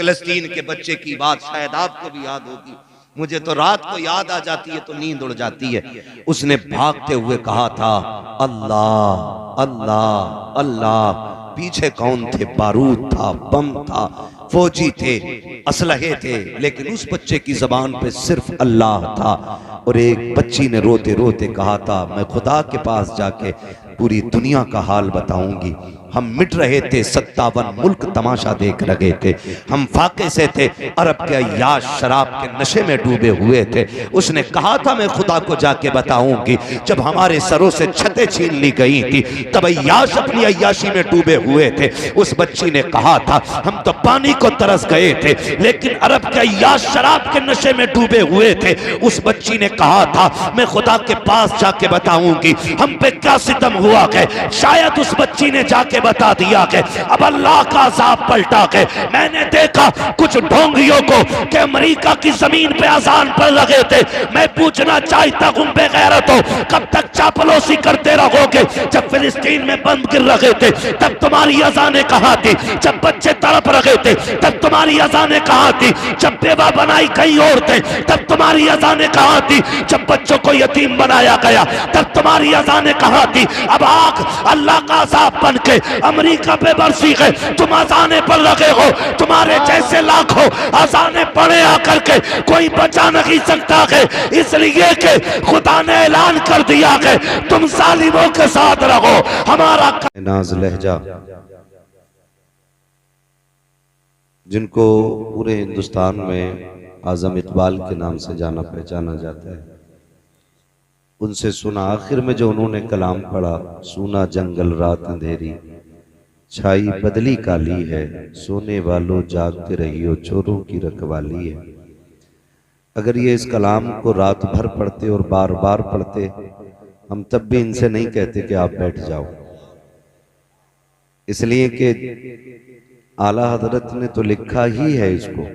फिलिस्तीन के बच्चे की बात शायद आपको भी याद होगी, मुझे तो रात को याद आ जाती है तो नींद उड़ जाती है। उसने भागते हुए कहा था अल्लाह अल्लाह अल्लाह। पीछे कौन थे? बारूद था, बम था, फौजी थे, असलहे थे, लेकिन उस बच्चे की जबान पे सिर्फ अल्लाह था। और एक बच्ची ने रोते रोते कहा था मैं खुदा के पास जाके पूरी दुनिया का हाल बताऊंगी। हम मिट रहे थे, 57 मुल्क तमाशा देख रहे थे, हम फाके से थे, अरब के अय्याश शराब के नशे में डूबे हुए थे। उसने कहा था मैं खुदा को जाके बताऊंगी। जब हमारे सरों से छतें छीन ली गई थी तब अय्याश अपनी अय्याशी में डूबे हुए थे। उस बच्ची ने कहा था हम तो पानी को तरस गए थे, लेकिन अरब के अय्याश शराब के नशे में डूबे हुए थे। उस बच्ची ने कहा था मैं खुदा के पास जाके बताऊंगी हम पे क्या सितम हुआ है। शायद उस बच्ची ने जाके बता दिया कि अब अल्लाह का अज़ाब पलटा के मैंने देखा कुछ ढोंगियों को कि अमेरिका की जमीन पे अजान पढ़ रहे थे। मैं पूछना चाहता हूं बेगैरत हो कब तक चापलूसी करते रहोगे? जब फिलिस्तीन में बंद गिर रहे थे तब तुम्हारी अजानें कहां थी? जब बच्चे तड़प रहे थे तब तुम्हारी अजानें कहां थी? जब बेवा बनाई गई औरतें तब तुम्हारी अजानें कहां थी? जब बच्चों को यतीम बनाया गया तब तुम्हारी अजानें कहां थी? अब आग अल्लाह का अज़ाब बन के अमेरिका पे बरसी है, तुम अजाने पढ़ रहे हो। तुम्हारे जैसे लाखों अजाने पढ़े आकर के कोई बचा नहीं सकता है, इसलिए कि खुदा ने ऐलान कर दिया है तुम जालिमों के साथ रहो। हमारा नाज लहजा जिनको पूरे हिंदुस्तान में आजम इकबाल के नाम से जाना पहचाना जाता है, उनसे सुना आखिर में जो उन्होंने कलाम पढ़ा, सूना जंगल रात अंधेरी छाई बदली काली है, सोने वालों जागते रहियो चोरों की रखवाली है। अगर ये इस कलाम को रात भर पढ़ते और बार बार पढ़ते, हम तब भी इनसे नहीं कहते कि आप बैठ जाओ, इसलिए कि आला हजरत ने तो लिखा ही है इसको,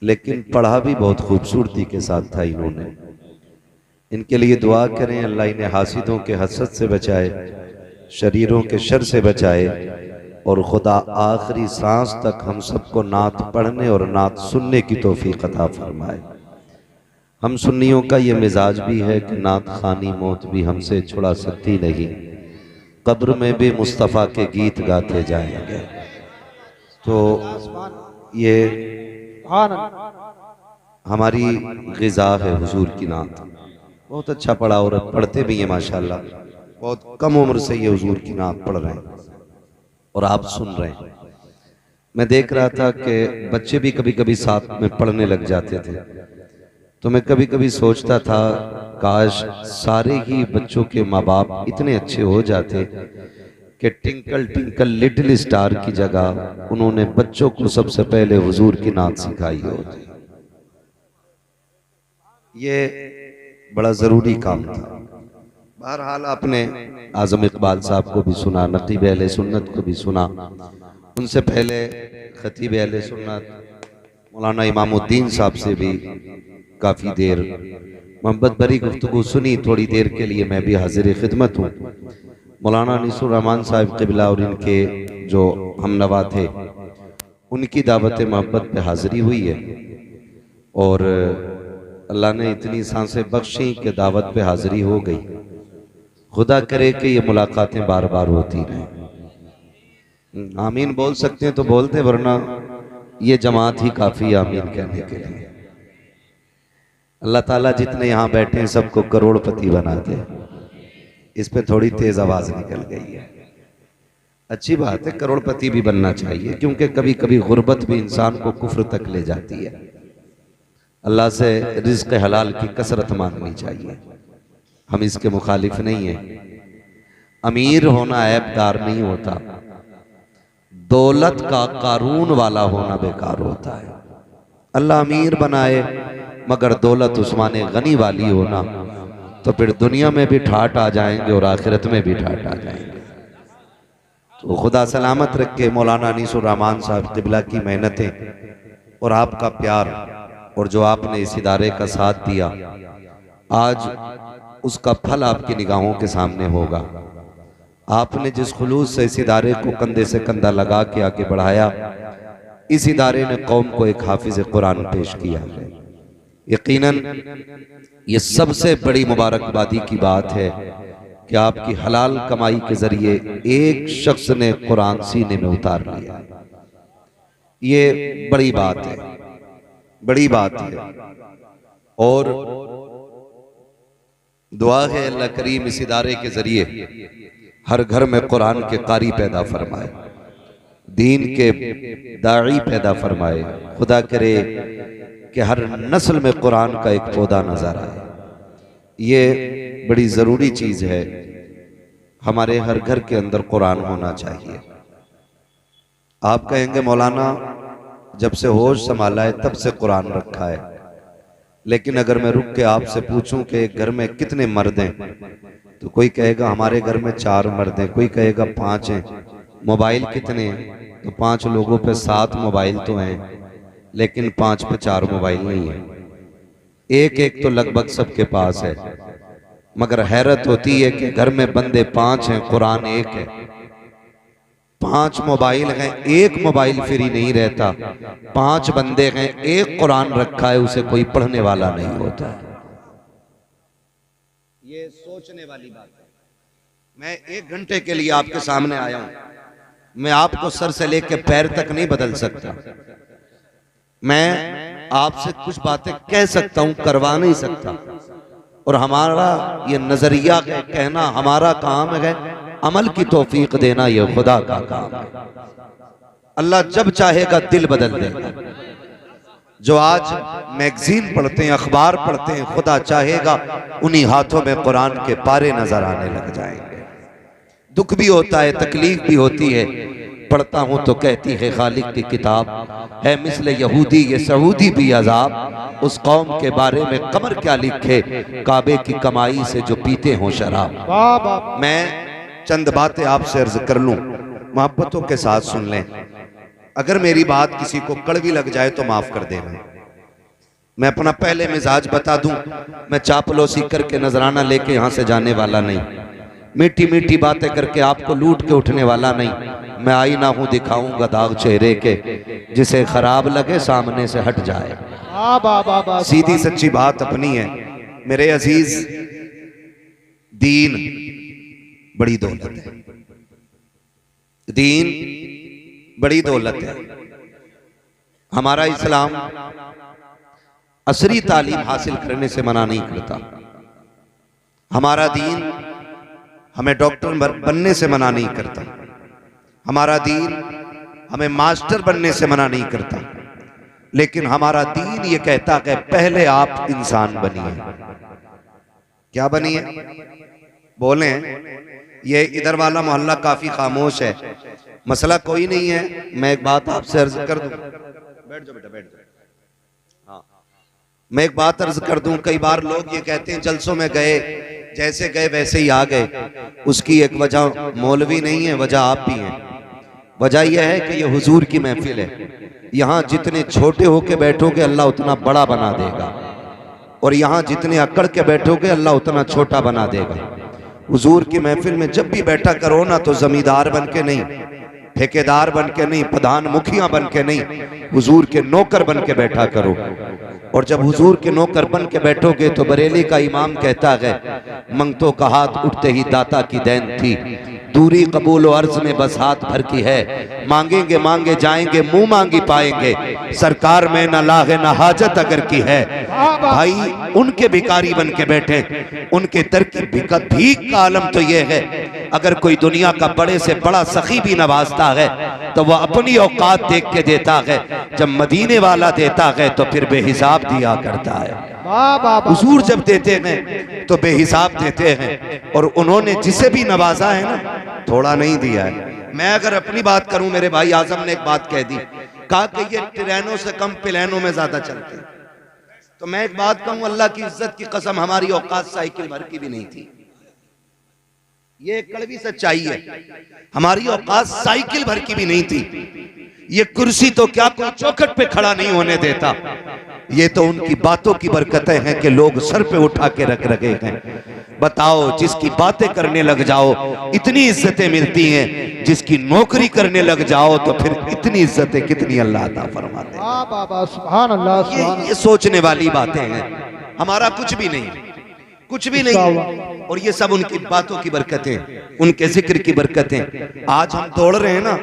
लेकिन पढ़ा भी बहुत खूबसूरती के साथ था इन्होंने। इनके लिए दुआ करें अल्लाह इन्हें हासिदों के हसद से बचाए, शरीरों के शर से बचाए, और खुदा आखिरी सांस तक हम सबको नात पढ़ने और नात सुनने की तौफीक अता फरमाए। हम सुन्नियों का ये मिजाज भी है कि नात खानी मौत भी हमसे छुड़ा सकती नहीं, कब्र में भी मुस्तफ़ा के गीत गाते जाएंगे। तो ये हमारी ग़िज़ा है हुजूर की नात। बहुत अच्छा पढ़ा और पढ़ते भी हैं माशाल्लाह। बहुत कम उम्र से ये हुजूर की नात पढ़ रहे हैं और आप सुन रहे हैं। मैं देख रहा था कि बच्चे भी कभी कभी साथ में पढ़ने लग जाते थे, तो मैं कभी कभी सोचता था काश सारे ही बच्चों के माँ बाप इतने अच्छे हो जाते कि टिंकल टिंकल लिटिल स्टार की जगह उन्होंने बच्चों को सबसे पहले हुजूर की नात सिखाई होती। ये बड़ा जरूरी काम था। बहरहाल आपने आजम इकबाल साहब को भी सुना, नकीब अहले सुन्नत को भी सुना, उनसे पहले खतीब अहले सुन्नत मौलाना इमामुद्दीन साहब से भी काफ़ी देर मोहब्बत भरी गुफ्तगू सुनी। थोड़ी देर के लिए मैं भी हाजिर खिदमत हूँ। मौलाना अनीसुर रहमान साहब क़िबला और इनके जो हमनवा थे, उनकी दावत मोहब्बत पे हाजिरी हुई है और अल्लाह ने इतनी सांसें बख्शी कि दावत पे हाजिरी हो गई। खुदा करे कि ये मुलाकातें बार बार होती रहें। आमीन बोल सकते हैं तो बोलते, वरना ये जमात ही काफ़ी आमीन कहने के लिए। अल्लाह ताला जितने यहाँ बैठे हैं सबको करोड़पति बना दे। इस पे थोड़ी तेज आवाज निकल गई है। अच्छी बात है, करोड़पति भी बनना चाहिए, क्योंकि कभी कभी गुर्बत भी इंसान को कुफ्र तक ले जाती है। अल्लाह से रिज़्क़ हलाल की कसरत मांगनी चाहिए, हम इसके मुखालिफ नहीं हैं। अमीर होना ऐबदार नहीं होता, दौलत का कारून वाला होना बेकार होता है। अल्लाह अमीर बनाए मगर दौलत उस्माने गनी वाली होना, तो फिर दुनिया में भी ठाट आ जाएंगे और आखिरत में भी ठाट आ जाएंगे। तो खुदा सलामत रखे। मौलाना अनीसुर रहमान साहब क़िबला की मेहनतें और आपका प्यार और जो आपने इस इदारे का साथ दिया, आज उसका फल आपकी निगाहों के सामने होगा। आपने जिस खुलूस से इस इदारे को कंधे से कंधा लगा के आगे बढ़ाया, इस इदारे ने कौम को एक हाफिज कुरान पेश किया है। यकीनन ये सबसे बड़ी मुबारकबादी की बात है कि आपकी हलाल कमाई के जरिए एक शख्स ने कुरान सीने में उतार लिया। ये बड़ी बात है, बड़ी बात है। और दुआ है अल्लाह करीम इस इदारे के जरिए हर घर में कुरान के कारी पैदा फरमाए, दीन के दाई पैदा फरमाए। खुदा करे कि हर नस्ल में कुरान का एक पौधा नजर आए। ये बड़ी ज़रूरी चीज़ है, हमारे हर घर के अंदर कुरान होना चाहिए। आप कहेंगे मौलाना जब से होश संभाला है तब से कुरान रखा है, लेकिन अगर मैं रुक के आपसे पूछूं कि एक घर में कितने मर्द हैं, तो कोई कहेगा हमारे घर में 4 मर्द हैं, कोई कहेगा 5 हैं। मोबाइल कितने हैं, तो 5 लोगों पे 7 मोबाइल तो हैं, लेकिन 5 पे 4 मोबाइल नहीं है। एक एक तो लगभग सबके पास है, मगर हैरत होती है कि घर में बंदे 5 हैं, कुरान 1 है। 5 मोबाइल हैं, 1 मोबाइल फ्री नहीं रहता। 5 बंदे हैं, 1 कुरान रखा है, उसे कोई पढ़ने वाला नहीं होता। ये सोचने वाली बात है। मैं 1 घंटे के लिए आपके सामने आया हूं। मैं आपको सर से लेकर पैर तक नहीं बदल सकता। मैं आपसे कुछ बातें कह सकता हूं, करवा नहीं सकता। और हमारा ये नजरिया है, कहना हमारा काम है, अमल की तौफीक देना ये खुदा का काम है। अल्लाह जब चाहेगा दिल बदल देगा। जो आज मैगजीन पढ़ते हैं, अखबार पढ़ते हैं, खुदा चाहेगा उन्हीं हाथों में कुरान के पारे नजर आने लग जाएंगे। दुख भी होता है, तकलीफ भी होती है। पढ़ता हूं तो कहती है खालिक की किताब है मिसले यहूदी ये सऊदी भी अजाब। उस कौम के बारे में कमर क्या लिखे, काबे की कमाई से जो पीते हों शराब। मैं चंद बातें आपसे अर्ज कर लूं, मोहब्बतों के साथ सुन लें। अगर मेरी बात किसी को कड़वी लग जाए तो माफ कर देना। मैं अपना पहले मिजाज बता दूं, मैं चापलूसी करके नजराना लेके यहां से जाने वाला नहीं, मीठी मीठी बातें करके आपको लूट के उठने वाला नहीं। मैं आईना हूं, दिखाऊंगा दाग चेहरे के, जिसे खराब लगे सामने से हट जाए। सीधी सच्ची बात अपनी है। मेरे अजीज, दीन बड़ी दौलत है, दीन बड़ी दौलत है। हमारा इस्लाम असरी तालीम हासिल करने से मना नहीं करता। हमारा दीन हमें डॉक्टर बनने से मना नहीं करता। हमारा दीन हमें मास्टर बनने से मना नहीं करता। लेकिन हमारा दीन ये कहता है पहले आप इंसान बनिए। क्या बनिए? बोले। ये इधर वाला मोहल्ला काफी खामोश है, मसला कोई नहीं है। मैं एक बात आपसे अर्ज कर दूं, बैठ जाओ बेटा, बैठ जाओ। हाँ, मैं एक बात अर्ज कर दूं। कई बार लोग ये कहते हैं जलसों में गए, जैसे गए वैसे ही आ गए। उसकी एक वजह मौलवी नहीं है, वजह आप भी हैं। वजह यह है कि ये हुजूर की महफिल है। यहाँ जितने छोटे होके बैठोगे अल्लाह उतना बड़ा बना देगा, और यहाँ जितने अकड़ के बैठोगे अल्लाह उतना छोटा बना देगा। हुजूर की महफिल में जब भी बैठा करो ना, तो जमींदार बन के नहीं, ठेकेदार बन के नहीं, प्रधान मुखिया बन के नहीं, हुजूर के नौकर बन के बैठा करो। और जब हुजूर के नौकर बन के बैठोगे तो बरेली का इमाम कहता है मंगतों का हाथ उठते ही दाता की देन थी, दूरी कबूल और अर्ज में बस हाथ भर की है। मांगेंगे मांगे जाएंगे, मुंह मांगी पाएंगे, सरकार में न लागे न हाजत अगर की है। भाई उनके भिखारी बन के बैठे, उनके दर की भीख का आलम तो ये है, अगर कोई दुनिया का बड़े से बड़ा सखी भी नवाजता है तो वह अपनी औकात देख के देता है। जब मदीने वाला देता है तो फिर बेहिसाब दिया करता है। हुजूर जब देते हैं तो बेहिसाब देते हैं, और उन्होंने जिसे भी नवाजा है ना, थोड़ा नहीं दिया है। मैं अगर अपनी बात करूं, मेरे भाई आजम ने एक बात कह दी, कहा कि ये ट्रेनों से कम प्लेनों में ज्यादा चलते हैं। तो मैं एक बात कहूं, अल्लाह की इज्जत की कसम, हमारी औकात साइकिल भर की भी नहीं थी। ये कड़वी सच्चाई है, हमारी औकात साइकिल भर की भी नहीं थी। ये कुर्सी तो क्या कोई चौखट पे खड़ा नहीं होने देता। ये तो उनकी बातों की बरकतें हैं कि लोग सर पे उठा के रख रखे हैं। बताओ, जिसकी बातें करने लग जाओ इतनी इज्जतें मिलती हैं, जिसकी नौकरी करने लग जाओ तो फिर इतनी इज्जतें कितनी अल्लाह अता फरमाते हैं। सुभान अल्लाह। ये सोचने वाली बातें हैं। हमारा कुछ भी नहीं, कुछ भी नहीं, और ये सब उनकी बातों की बरकतें, उनके जिक्र की बरकतें। आज हम दौड़ रहे हैं ना,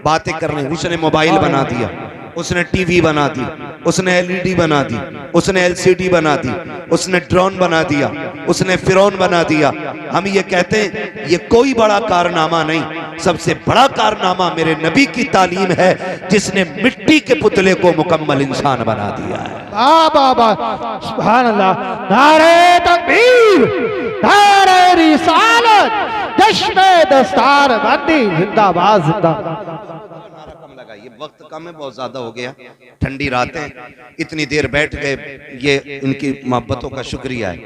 बातें कर रहे हैं। उसने मोबाइल बना दिया, उसने टीवी बना दी, उसने एलईडी बना दी, उसने एलसीडी बना दी, उसने ड्रोन बना दिया, उसने फिरौन बना दिया। हम ये कहते हैं ये कोई बड़ा कारनामा नहीं, सबसे बड़ा कारनामा मेरे नबी की तालीम है, जिसने मिट्टी के पुतले को मुकम्मल इंसान बना दिया है। सुभान अल्लाह। नारे तकबीर, नारे रिसालत, जश्न दस्तार बंदी जिंदाबाद जिंदाबाद। ये वक्त कम है, बहुत ज्यादा हो गया, ठंडी रातें, इतनी देर बैठ गए, ये इनकी मोहब्बतों का शुक्रिया है,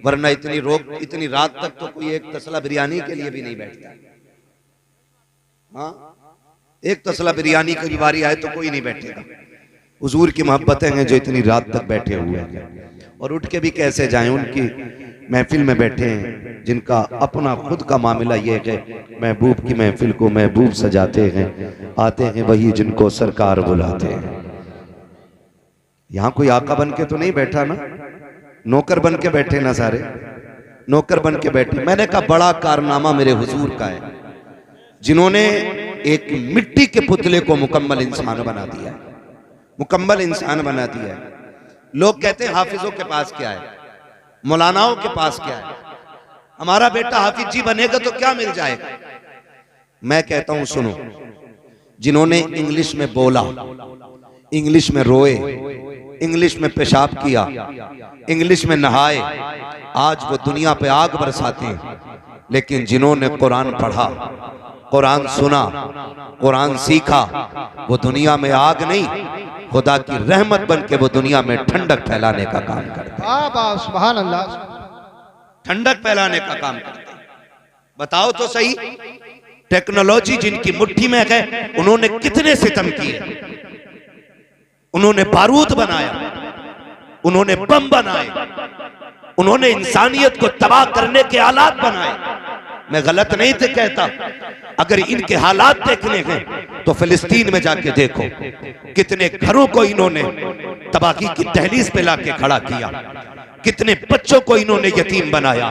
वरना इतनी रात तक तो कोई एक तसला बिरयानी के लिए भी नहीं बैठता। हाँ, एक तसला बिरयानी की बारी आए तो कोई नहीं बैठेगा। हुजूर की मोहब्बतें हैं जो इतनी रात तक बैठे हुए हैं, और उठ के भी कैसे जाएं। उनकी महफिल में बैठे हैं, जिनका अपना खुद का मामला ये है, महबूब की महफिल को महबूब सजाते हैं, आते हैं वही जिनको सरकार बुलाते हैं। यहाँ कोई आका बन के तो नहीं बैठा ना, नौकर बन के बैठे ना, सारे नौकर बन के बैठे। मैंने कहा बड़ा कारनामा मेरे हुजूर का है, जिन्होंने एक मिट्टी के पुतले को मुकम्मल इंसान बना दिया है, मुकम्मल इंसान बना दिया है। लोग कहते हैं हाफिजों के पास क्या है, मौलानाओं के पास क्या है, हमारा बेटा हाफिज जी बनेगा तो क्या मिल जाएगा। मैं कहता हूं सुनो, जिन्होंने इंग्लिश में बोला, इंग्लिश में रोए, इंग्लिश में पेशाब किया, इंग्लिश में नहाए, आज वो दुनिया पे आग बरसाते हैं। लेकिन जिन्होंने कुरान पढ़ा, कुरान सुना, कुरान सीखा, वो दुनिया में आग नहीं, खुदा की रहमत बन के वो दुनिया में ठंडक फैलाने का काम करते हैं। सुभान अल्लाह। ठंडक फैलाने का काम करते हैं। बताओ तो सही, टेक्नोलॉजी जिनकी मुट्ठी में है, उन्होंने कितने सितम किए। उन्होंने बारूद बनाया, उन्होंने बम बनाए, उन्होंने इंसानियत को तबाह करने के आलात बनाए। मैं गलत नहीं थे कहता, अगर इनके हालात देखने हैं तो फिलिस्तीन में जाके देखो, कितने घरों को इन्होंने तबाही की दहलीज पे लाके खड़ा किया, कितने बच्चों को इन्होंने यतीम बनाया,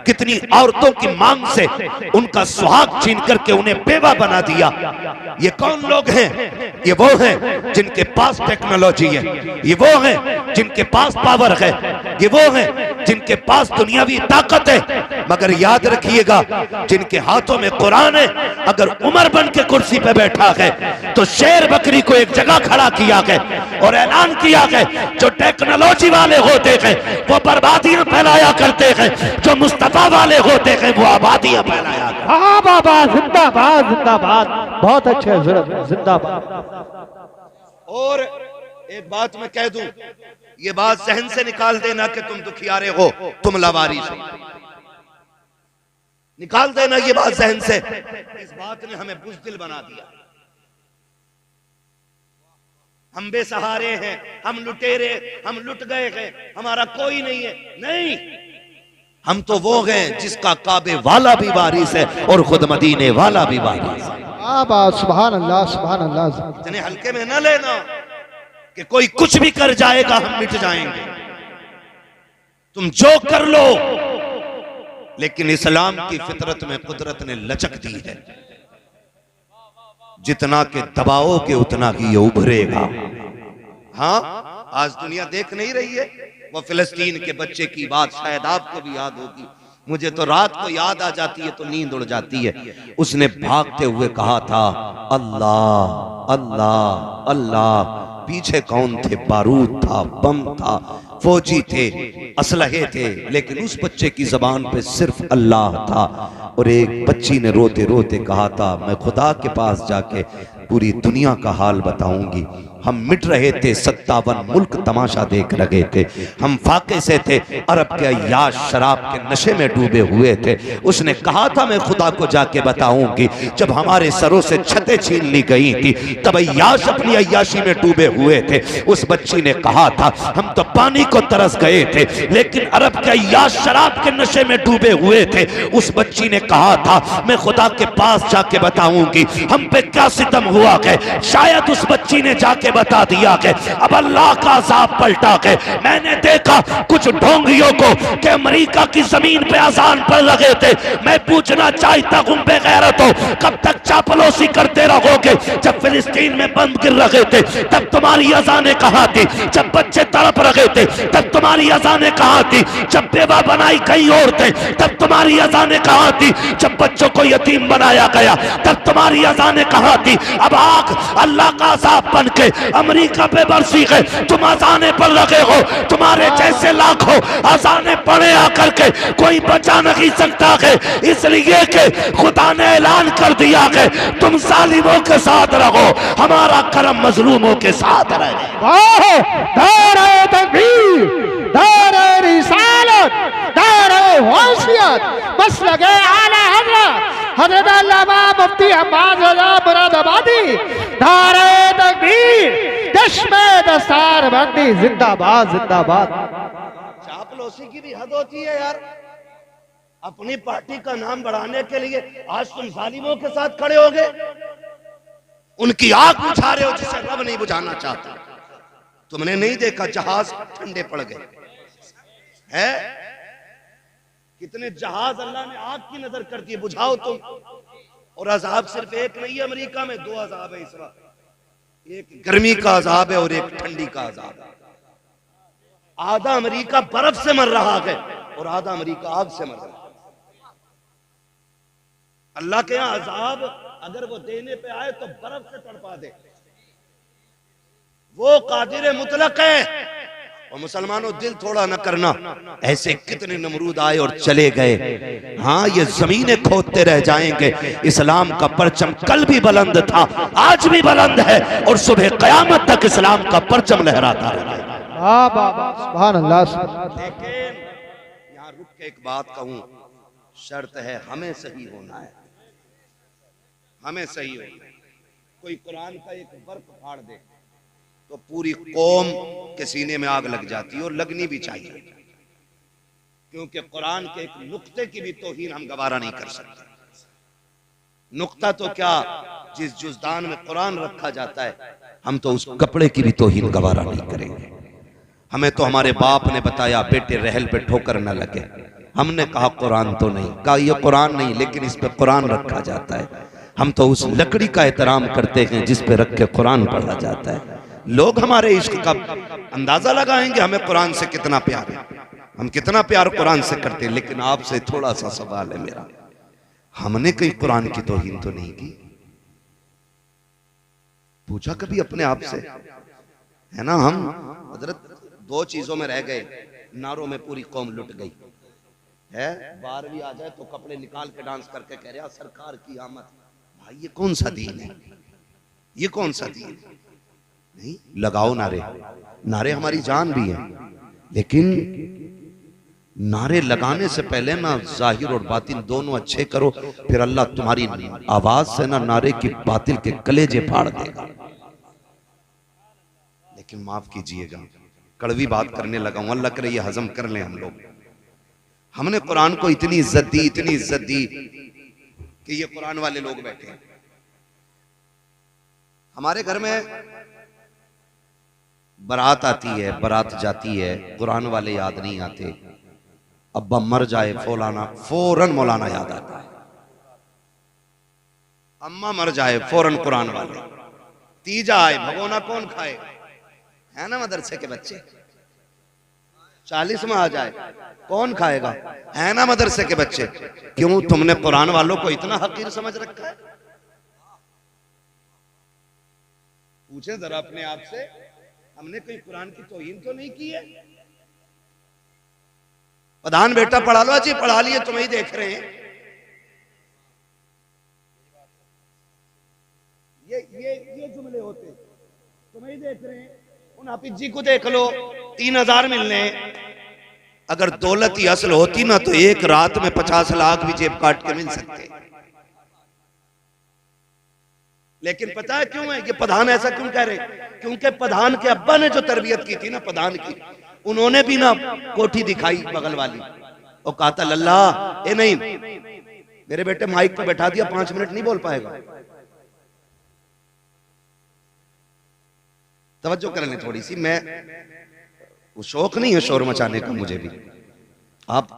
कितनी औरतों की मांग से उनका सुहाग छीन करके उन्हें बेवा बना दिया। ये कौन लोग हैं? ये वो हैं जिनके पास टेक्नोलॉजी है, ये वो हैं जिनके पास पावर है, ये वो हैं जिनके पास दुनियावी ताकत है। मगर याद रखिएगा, जिनके हाथों में कुरान है, अगर उमर बन के कुर्सी पे बैठा है तो शेर बकरी को एक जगह खड़ा किया है और ऐलान किया है, जो टेक्नोलॉजी वाले होते हैं वो बर्बादियां फैलाया करते हैं, जो मुस्तफा वाले होते हैं वो आबादियां फैलाया करते हैं। हाँ बाबा, जिंदाबाद जिंदाबाद, बहुत अच्छे हजरत, जिंदाबाद। और एक बात मैं कह दूं, ये बात जहन से निकाल देना कि तुम दुखियारे हो, तुम लावारिस हो, निकाल देना ये बात जहन से। इस बात ने हमें बुज़दिल बना दिया। हम बेसहारे हैं, हम लुटेरे, हम लुट गए हैं, हमारा कोई नहीं है। नहीं, हम तो वो हैं जिसका काबे वाला भी वारिस है और खुद मदीने वाला भी वारिस है। सुभान अल्लाह, सुभान अल्लाह। इतने हल्के में न लेना कि कोई कुछ भी कर जाएगा हम मिट जाएंगे। तुम जो कर लो, लेकिन इस्लाम की फितरत में कुदरत ने लचक दी है, जितना के दबाओगे उतना ही ये उभरेगा। हाँ, आज दुनिया देख नहीं रही है, वो फिलिस्तीन के बच्चे की बात शायद आपको भी याद होगी। मुझे तो रात को याद आ जाती है तो नींद उड़ जाती है। उसने भागते हुए कहा था, अल्लाह अल्लाह अल्लाह। पीछे कौन थे? बारूद था, बम था, फौजी थे, असलहे थे, लेकिन उस बच्चे की जबान पे सिर्फ अल्लाह था। और एक बच्ची ने रोते रोते कहा था, मैं खुदा के पास जाके पूरी दुनिया का हाल बताऊंगी। हम मिट रहे थे, 57 मुल्क तमाशा देख रहे थे। हम फाके से थे, अरब के अय्याश शराब के नशे में डूबे हुए थे। उसने कहा था मैं खुदा को जाके बताऊंगी। जब हमारे सरों से छतें छीन ली गई थी तब अय्याश अपनी अय्याशी में डूबे हुए थे। उस बच्ची ने कहा था हम तो पानी को तरस गए थे, लेकिन अरब के अय्याश शराब के नशे में डूबे हुए थे। उस बच्ची ने कहा था मैं खुदा के पास जाके बताऊंगी हम पे क्या सितम हुआ है। शायद उस बच्ची ने जाके बता दिया कि अब अल्लाह का अज़ाब पलटा के मैंने देखा कुछ ढोंगियों को कि अमेरिका की जमीन पे अजान पढ़ रहे थे। मैं पूछना चाहता हूं बेगैरत हो, कब तक चापलूसी करते रहोगे? जब फिलिस्तीन में बंद गिर रहे थे तब तुम्हारी अजानें कहां थी? जब बच्चे तड़प रहे थे तब तुम्हारी अजानें कहां थी? जब बेवा बनाई कहीं और थे तब तुम्हारी अजानें कहां थी? जब बच्चों को यतीम बनाया गया तब तुम्हारी अजानें कहां थी? अब आग अल्लाह का अज़ाब बन के अमेरिका पे बरसी है, तुम अजानें पढ़ रहे हो। तुम्हारे जैसे लाखों अजानें पढ़े आकर के कोई बचा नहीं सकता है, इसलिए कि खुदा ने ऐलान कर दिया है तुम जालिमों के साथ रहो, हमारा करम मजलूमों के साथ रहे। दारे तकबीर, दारे रिसालत, दारे वसीयत, बस लगे आला हज़रत अल्लामा मुफ्ती अब्बास रज़ा मुरादाबादी। दारे तकबीर, चश्मे दस्तार बंदी, जिंदाबाद जिंदाबाद। चापलूसी की भी हद होती है यार। अपनी पार्टी का नाम बढ़ाने के लिए आज तुम जालिमों के साथ खड़े हो गए, उनकी आग बुझा रहे हो जिसे रब नहीं बुझाना चाहता। तुमने नहीं देखा जहाज ठंडे पड़ गए है? कितने जहाज अल्लाह ने आग की नजर कर दिए, बुझाओ तुम। और अजाब सिर्फ एक नहीं है अमेरिका में, दो अजाब है इस वक्त, एक गर्मी का अजाब है और एक ठंडी का अजाब है। आधा अमेरिका बर्फ से मर रहा है और आधा अमेरिका आग से मर रहा है। अल्लाह के यहां अजाब अगर वो देने पे आए तो बर्फ से तड़पा दे, वो कादिर मुतलक है। और मुसलमानों दिल थोड़ा न करना, ऐसे कितने नमरूद आए और चले गए। हाँ ये जमीनें खोदते रह जाएंगे। इस्लाम का परचम कल भी बुलंद था, आज भी बुलंद है और सुबह कयामत तक इस्लाम का परचम लहराता रहेगा। सुभान अल्लाह। लेकिन यहाँ रुक के एक बात कहूं, शर्त है हमें सही होना है, हमें सही होना है। कोई कुरान का एक वर्क फाड़ दे तो पूरी कौम के सीने में आग लग जाती है, और लगनी भी चाहिए, क्योंकि कुरान के एक नुक्ते की भी तौहीन हम गवारा नहीं कर सकते। नुक्ता तो क्या, जिस जुज़दान में कुरान रखा जाता है हम तो उस कपड़े की भी तौहीन गवारा नहीं करेंगे। हमें तो हमारे बाप ने बताया बेटे रहल पे ठोकर न लगे, हमने कहा कुरान तो नहीं, कहा ये कुरान नहीं लेकिन इस पे कुरान रखा जाता है। हम तो उस लकड़ी का एहतराम करते हैं जिस पे रख के कुरान पढ़ा जाता है। लोग हमारे इश्क का अंदाजा लगाएंगे हमें कुरान से कितना प्यार है, हम कितना प्यार कुरान से करते हैं। लेकिन आपसे थोड़ा सा सवाल है मेरा, हमने कहीं कुरान की तौहीन तो नहीं की? पूछा कभी अपने आप से? है ना, हम हजरत दो चीजों में रह गए, नारों में पूरी कौम लुट गई है। 12वीं आ जाए तो कपड़े निकाल के डांस करके कह रहा सरकार की आमद। भाई ये कौन सा दीन है, ये कौन सा दीन है? नहीं, लगाओ नारे, नारे हमारी जान भी है, लेकिन नारे लगाने से पहले ना जाहिर और बातिन दोनों अच्छे करो, फिर अल्लाह तुम्हारी आवाज से ना नारे की बातिल के कलेजे फाड़ देगा। लेकिन माफ कीजिएगा, कड़वी बात करने लगा हूं, अल्लाह करे ये हजम कर लें हम लोग। हमने कुरान को इतनी इज्जत दी, इतनी इज्जत दी कि ये कुरान वाले लोग बैठे हैं। हमारे घर में बारात आती है, बारात जाती है, कुरान वाले याद नहीं आते। अब्बा मर जाए फौरन मौलाना याद आता है, अम्मा मर जाए फौरन कुरान वाले, तीजा आए भगोना कौन खाए, है ना मदरसे के बच्चे। 40वां आ जाए कौन खाएगा, है ना मदरसे के बच्चे। क्यों तुमने कुरान वालों को इतना हकीर समझ रखा है? पूछे जरा अपने आप से, हमने कोई कुरान की तौहीन तो नहीं की है? प्रधान बेटा पढ़ा लो, जी पढ़ा लिए, तुम्हें देख रहे हैं। ये जुमले होते तुम्हें ही देख रहे हैं, उन हाफिज जी को देख लो, 3000 मिलने। अगर दौलत ही असल होती ना तो एक रात में 50 लाख भी जेब काट के मिल सकते। लेकिन पता है क्यों है ये प्रधान ऐसा क्यों कह रहे? क्योंकि प्रधान के अब्बा ने जो तरबियत की थी ना प्रधान की, उन्होंने भी ना कोठी दिखाई बगल वाली और कहा था लल्ला ए नहीं, मेरे बेटे माइक पे बैठा दिया, 5 मिनट नहीं बोल पाएगा। तवज्जो कर लें थोड़ी सी, मैं वो शौक नहीं है शोर मचाने का मुझे भी, आप